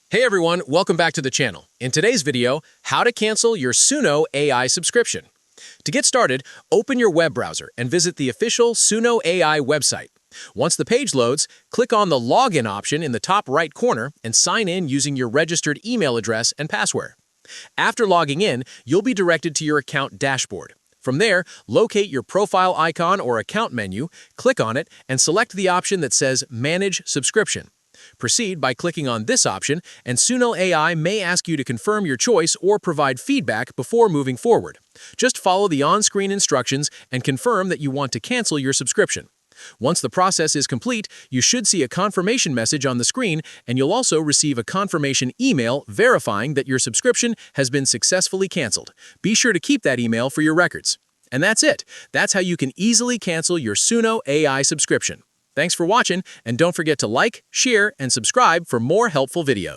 Hey everyone, welcome back to the channel. In today's video, how to cancel your Suno AI subscription. To get started, open your web browser and visit the official Suno AI website. Once the page loads, click on the Login option in the top right corner and sign in using your registered email address and password. After logging in, you'll be directed to your account dashboard. From there, locate your profile icon or account menu, click on it, and select the option that says Manage Subscription. Proceed by clicking on this option, and Suno AI may ask you to confirm your choice or provide feedback before moving forward. Just follow the on-screen instructions and confirm that you want to cancel your subscription. Once the process is complete, you should see a confirmation message on the screen, and you'll also receive a confirmation email verifying that your subscription has been successfully canceled. Be sure to keep that email for your records. And that's it. That's how you can easily cancel your Suno AI subscription. Thanks for watching, and don't forget to like, share, and subscribe for more helpful videos.